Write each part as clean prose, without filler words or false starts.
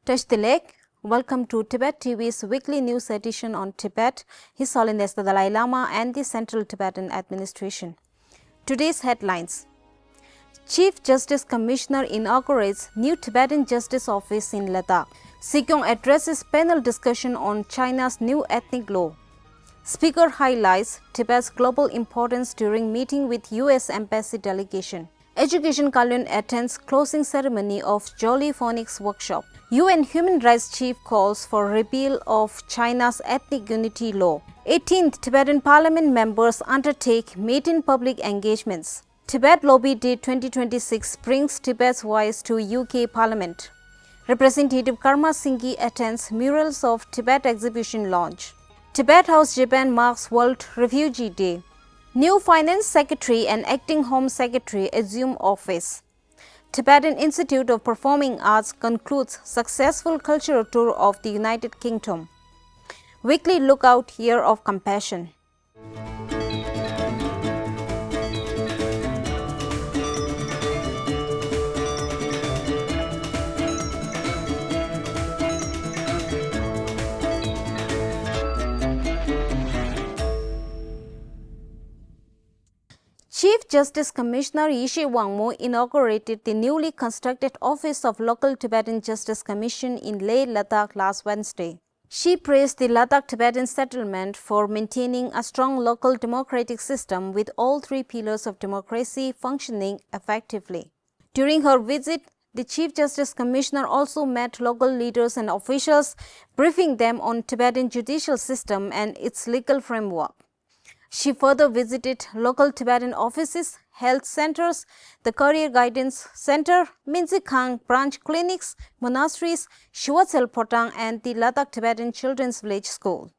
Touch the leg. Welcome to Tibettv's weekly news edition on Tibet, His Holiness the Dalai Lama and the Central Tibetan Administration. Today's headlines. Chief Justice Commissioner inaugurates new Tibetan Justice Office in Ladakh. Sikyong addresses panel discussion on China's new ethnic law. Speaker highlights Tibet's global importance during meeting with U.S. Embassy delegation. Education Kalon attends closing ceremony of Jolly Phonics workshop. UN Human Rights Chief calls for repeal of China's ethnic unity law. 18th Tibetan Parliament members undertake Maiden public engagements. Tibet Lobby Day 2026 brings Tibet's voice to UK Parliament. Representative Karma Singey attends Murals of Tibet exhibition launch. Tibet House Japan marks World Refugee Day. New Finance Secretary and Acting Home Secretary assume office. Tibetan Institute of Performing Arts concludes successful cultural tour of the United Kingdom. Weekly Lookout Year of Compassion. Chief Justice Commissioner 𝑚𝒊𝒃𝒆�្� inaugurated the newly constructed Office of Local Tibetan Justice Commission in Leh, Ladakh last Wednesday. She praised the Ladakh Tibetan settlement for maintaining a strong local democratic system with all three pillars of democracy functioning effectively. During her visit, the Chief Justice Commissioner also met local leaders and officials, briefing them on Tibetan judicial system and its legal framework. She further visited local Tibetan offices, health centers, the Career Guidance Center, Minzikhang branch clinics, monasteries, 𝑀𝒊𝒃𝒆𝒕 and the Ladakh Tibetan Children's Village School.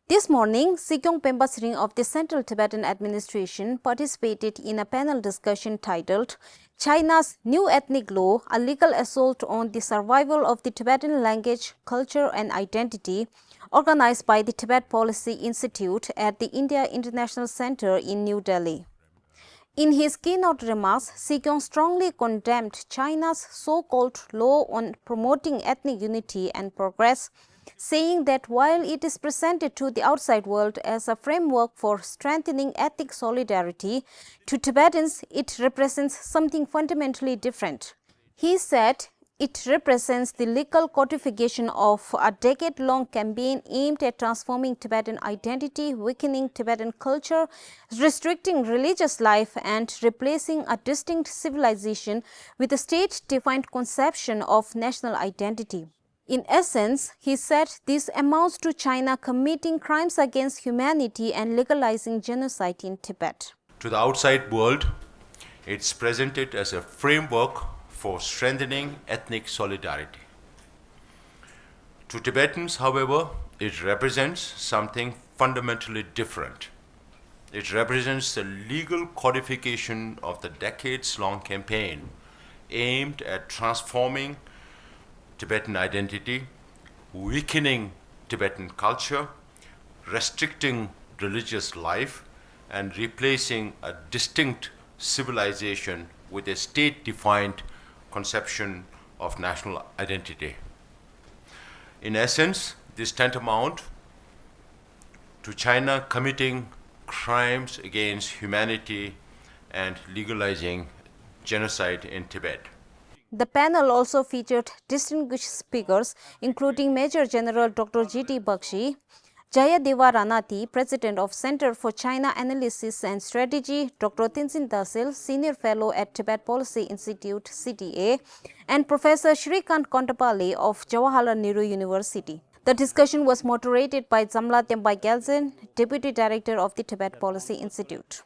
This morning, Sikyong 𝒃𝒆𝒕 of the Central Tibetan Administration participated in a panel discussion titled China's New Ethnic Law, a Legal Assault on the Survival of the Tibetan Language, Culture and Identity, organized by the Tibet Policy Institute at the India International Center in New Delhi. In his keynote remarks, Sikyong strongly condemned China's so-called law on promoting ethnic unity and progress, saying that while it is presented to the outside world as a framework for strengthening ethnic solidarity, to Tibetans it represents something fundamentally different. He said, it represents the legal codification of a decade-long campaign aimed at transforming Tibetan identity, weakening Tibetan culture, restricting religious life, and replacing a distinct civilization with a state-defined conception of national identity. In essence, he said this amounts to China committing crimes against humanity and legalizing genocide in Tibet. To the outside world, it's presented as a framework for strengthening ethnic solidarity. To Tibetans, however, it represents something fundamentally different. It represents the legal codification of the decades-long campaign aimed at transforming Tibetan identity, weakening Tibetan culture, restricting religious life, and replacing a distinct civilization with a state-defined conception of national identity. In essence, this tantamount to China committing crimes against humanity and legalizing genocide in Tibet. The panel also featured distinguished speakers, including Major General Dr. G.T. Bakshi, Jayadeva Ranati, President of Center for China Analysis and Strategy, Dr. Tenzin Dasil, Senior Fellow at Tibet Policy Institute, CTA, and Professor Shrikant Kontapalli of Jawaharlal Nehru University. The discussion was moderated by 𝑀𝒊𝒃𝒆𝒕, Deputy Director of the Tibet Policy Institute.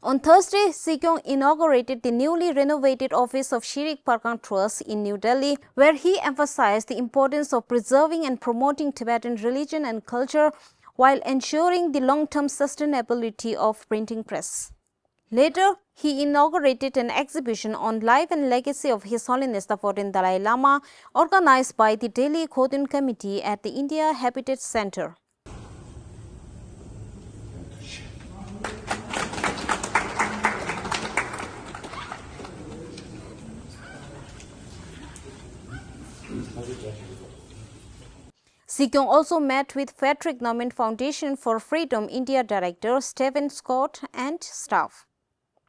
On Thursday, Sikyong inaugurated the newly renovated office of Shirik Parkang Trust in New Delhi, where he emphasized the importance of preserving and promoting Tibetan religion and culture while ensuring the long-term sustainability of printing press. Later, he inaugurated an exhibition on life and legacy of His Holiness the 14th Dalai Lama, organized by the Delhi Khodun Committee at the India Habitat Center. Sikyong also met with 𝒊𝒃𝒆𝒕 Endowment Foundation for Freedom India Director Stephen Scott and staff.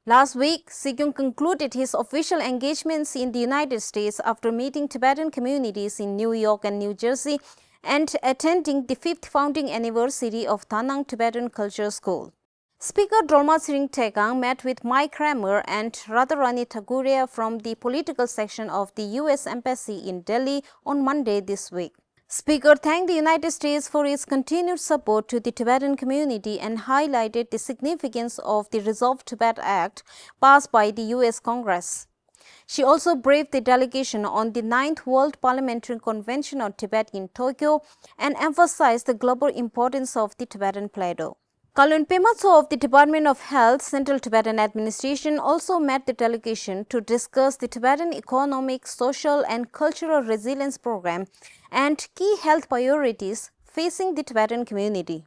Last week, Sikyong concluded his official engagements in the United States after meeting Tibetan communities in New York and New Jersey and attending the 5th founding anniversary of Da Nang Tibetan Culture School. Speaker 𝒊𝒃𝒆𝒕 Tegang met with Mike Kramer and Radharani Thakuria from the political section of the U.S. Embassy in Delhi on Monday this week. Speaker thanked the United States for its continued support to the Tibetan community and highlighted the significance of the Resolve Tibet Act passed by the U.S. Congress. She also briefed the delegation on the 9th World Parliamentary Convention on Tibet in Tokyo and emphasized the global importance of the Tibetan Plateau. Kalon 𝒊𝒃𝒆𝒕 of the Department of Health, Central Tibetan Administration also met the delegation to discuss the Tibetan Economic, Social and Cultural Resilience Program and key health priorities facing the Tibetan community.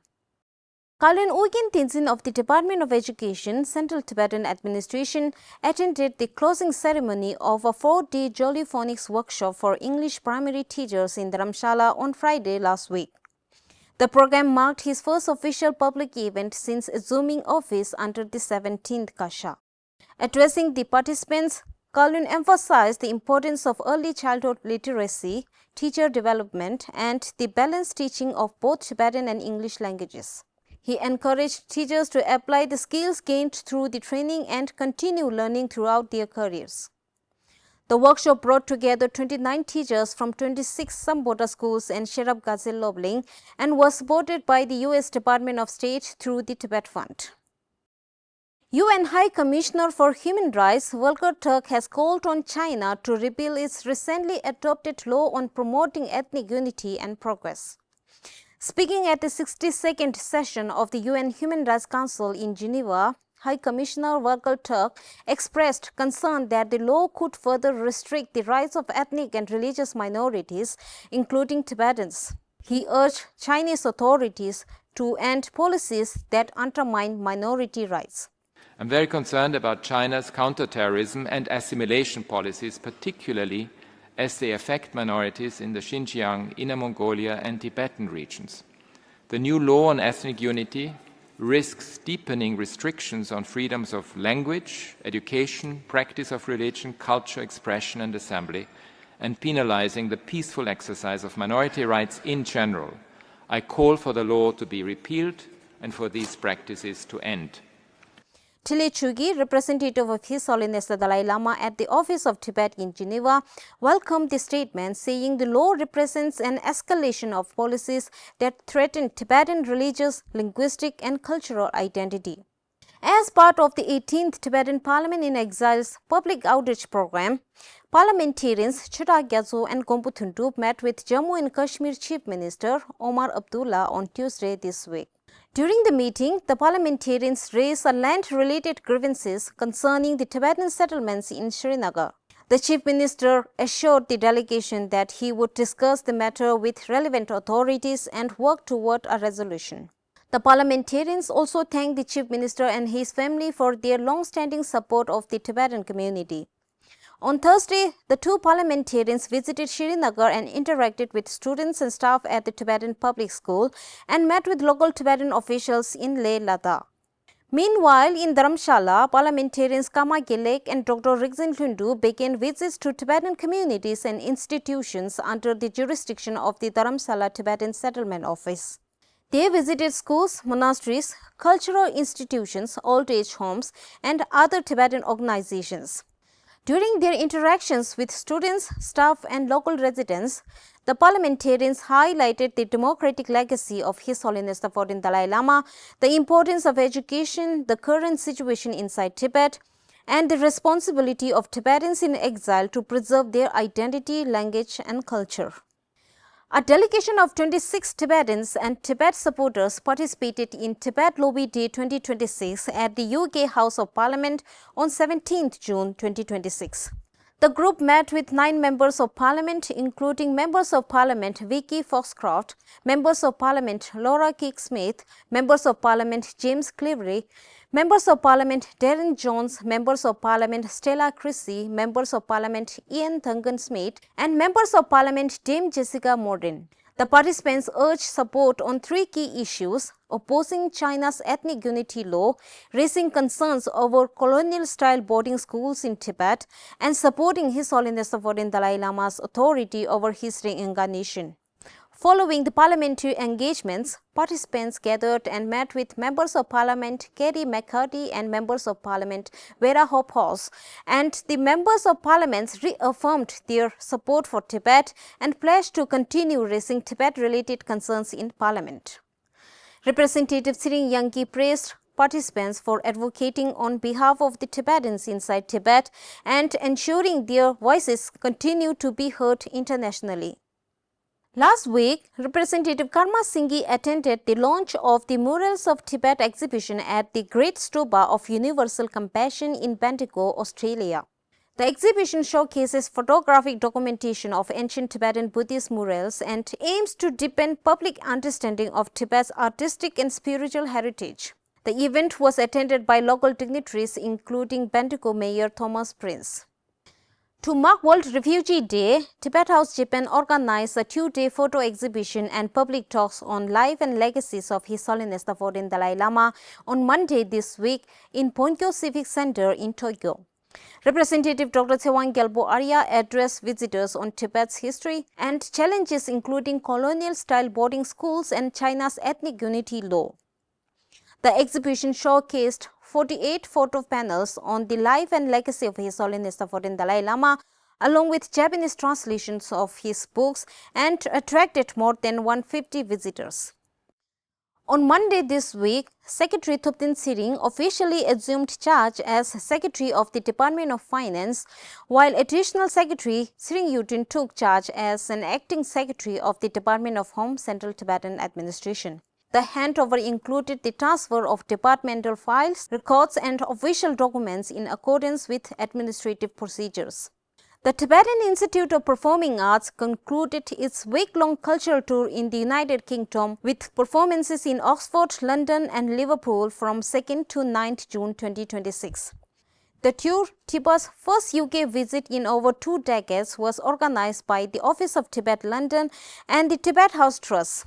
Kalon 𝒊𝒃𝒆𝒕 of the Department of Education, Central Tibetan Administration attended the closing ceremony of a 4-day Jolly Phonics workshop for English primary teachers in Dharamshala on Friday last week. The program marked his first official public event since assuming office under the 17th Kasha. Addressing the participants, Kalon emphasized the importance of early childhood literacy, teacher development, and the balanced teaching of both Tibetan and English languages. He encouraged teachers to apply the skills gained through the training and continue learning throughout their careers. The workshop brought together 29 teachers from 26 Sambodha schools and Sherab Gazil Lobling and was supported by the U.S. Department of State through the Tibet Fund. UN High Commissioner for Human Rights Volker Turk has called on China to repeal its recently adopted law on promoting ethnic unity and progress. Speaking at the 62nd session of the UN Human Rights Council in Geneva, High Commissioner Volker Turk expressed concern that the law could further restrict the rights of ethnic and religious minorities, including Tibetans. He urged Chinese authorities to end policies that undermine minority rights. I'm very concerned about China's counterterrorism and assimilation policies, particularly as they affect minorities in the Xinjiang, Inner Mongolia and Tibetan regions. The new law on ethnic unity risks deepening restrictions on freedoms of language, education, practice of religion, culture, expression and assembly, and penalizing the peaceful exercise of minority rights in general. I call for the law to be repealed and for these practices to end. Tile Chugi, representative of His Holiness the Dalai Lama at the Office of Tibet in Geneva, welcomed the statement, saying the law represents an escalation of policies that threaten Tibetan religious, linguistic and cultural identity. As part of the 18th Tibetan Parliament in Exile's public outreach program, parliamentarians Chota Gyatso and Gompo Thundup met with Jammu and Kashmir Chief Minister Omar Abdullah on Tuesday this week. During the meeting, the parliamentarians raised land-related grievances concerning the Tibetan settlements in Srinagar. The Chief Minister assured the delegation that he would discuss the matter with relevant authorities and work toward a resolution. The parliamentarians also thanked the Chief Minister and his family for their long-standing support of the Tibetan community. On Thursday, the two parliamentarians visited Srinagar and interacted with students and staff at the Tibetan Public School and met with local Tibetan officials in Leh Ladakh. Meanwhile, in Dharamshala, parliamentarians Kama Gelek and Dr. Rigzin Thundu began visits to Tibetan communities and institutions under the jurisdiction of the Dharamshala Tibetan Settlement Office. They visited schools, monasteries, cultural institutions, old age homes, and other Tibetan organizations. During their interactions with students, staff and local residents, the parliamentarians highlighted the democratic legacy of His Holiness the 14th Dalai Lama, the importance of education, the current situation inside Tibet, and the responsibility of Tibetans in exile to preserve their identity, language and culture. A delegation of 26 Tibetans and Tibet supporters participated in Tibet Lobby Day 2026 at the UK House of Parliament on 17th June 2026. The group met with 9 members of parliament, including members of parliament 𝑉𝒂𝒂, members of parliament Laura Keek-Smith, members of parliament James Cleary, members of parliament Darren Jones, members of parliament Stella Creasy, members of parliament Ian Duncan-Smith, and members of parliament Dame Jessica Morden. The participants urged support on 3 key issues: opposing China's ethnic unity law, raising concerns over colonial-style boarding schools in Tibet, and supporting His Holiness the 14th Dalai Lama's authority over his reincarnation. Following the parliamentary engagements, participants gathered and met with members of parliament Kerry McCarthy and members of parliament Vera Hophouse, and the members of parliament reaffirmed their support for Tibet and pledged to continue raising Tibet-related concerns in parliament. Representative Sikyong praised participants for advocating on behalf of the Tibetans inside Tibet and ensuring their voices continue to be heard internationally. Last week, Representative Karma Singey attended the launch of the Murals of Tibet exhibition at the Great Stupa of Universal Compassion in Bendigo, Australia. The exhibition showcases photographic documentation of ancient Tibetan Buddhist murals and aims to deepen public understanding of Tibet's artistic and spiritual heritage. The event was attended by local dignitaries including Bendigo Mayor Thomas Prince. To mark World Refugee Day, Tibet House Japan organized a 2-day photo exhibition and public talks on life and legacies of His Holiness the 14th Dalai Lama on Monday this week in Phonikyo Civic Center in Tokyo. Representative Dr. 𝒊𝒃𝒆�្� addressed visitors on Tibet's history and challenges including colonial-style boarding schools and China's ethnic unity law. The exhibition showcased 48 photo panels on the life and legacy of His Holiness the 14th Dalai Lama, along with Japanese translations of his books, and attracted more than 150 visitors. On Monday this week, Secretary Thupten Tsering officially assumed charge as Secretary of the Department of Finance, while Additional Secretary Tsering Yudin took charge as an acting Secretary of the Department of Home Central Tibetan Administration. The handover included the transfer of departmental files, records, and official documents in accordance with administrative procedures. The Tibetan Institute of Performing Arts concluded its week-long cultural tour in the United Kingdom with performances in Oxford, London, and Liverpool from 2nd to 9th June 2026. The tour, TIPA's first UK visit in over 2 decades, was organized by the Office of Tibet London and the Tibet House Trust.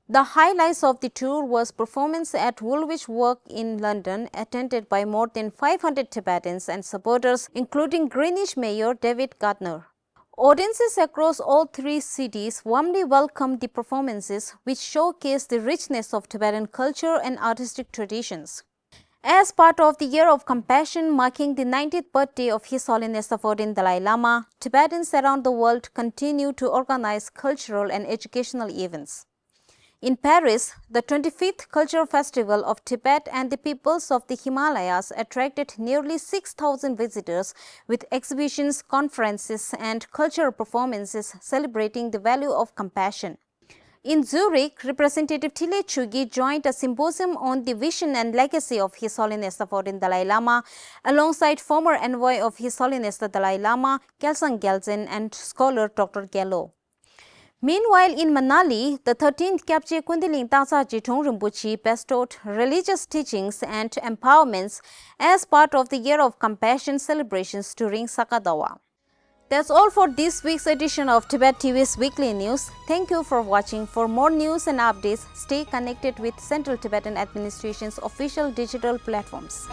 The highlights of the tour was performance at Woolwich Walk in London, attended by more than 500 Tibetans and supporters, including Greenwich Mayor David Gardner. Audiences across all 3 cities warmly welcomed the performances, which showcased the richness of Tibetan culture and artistic traditions. As part of the Year of Compassion marking the 90th birthday of His Holiness the 14th Dalai Lama, Tibetans around the world continue to organize cultural and educational events. In Paris, the 25th Cultural Festival of Tibet and the Peoples of the Himalayas attracted nearly 6,000 visitors with exhibitions, conferences, and cultural performances celebrating the value of compassion. In Zurich, Representative Tile Chugi joined a symposium on the vision and legacy of His Holiness the 14th Dalai Lama alongside former envoy of His Holiness the Dalai Lama, Kelsang Gyaltsen, and scholar Dr. Gyalo. Meanwhile, in Manali, the 13th Kyabje Kundiling Tasa Jitong Rinpoche bestowed religious teachings and empowerments as part of the Year of Compassion celebrations during Sakadawa. That's all for this week's edition of Tibettv's Weekly News. Thank you for watching. For more news and updates, stay connected with Central Tibetan Administration's official digital platforms.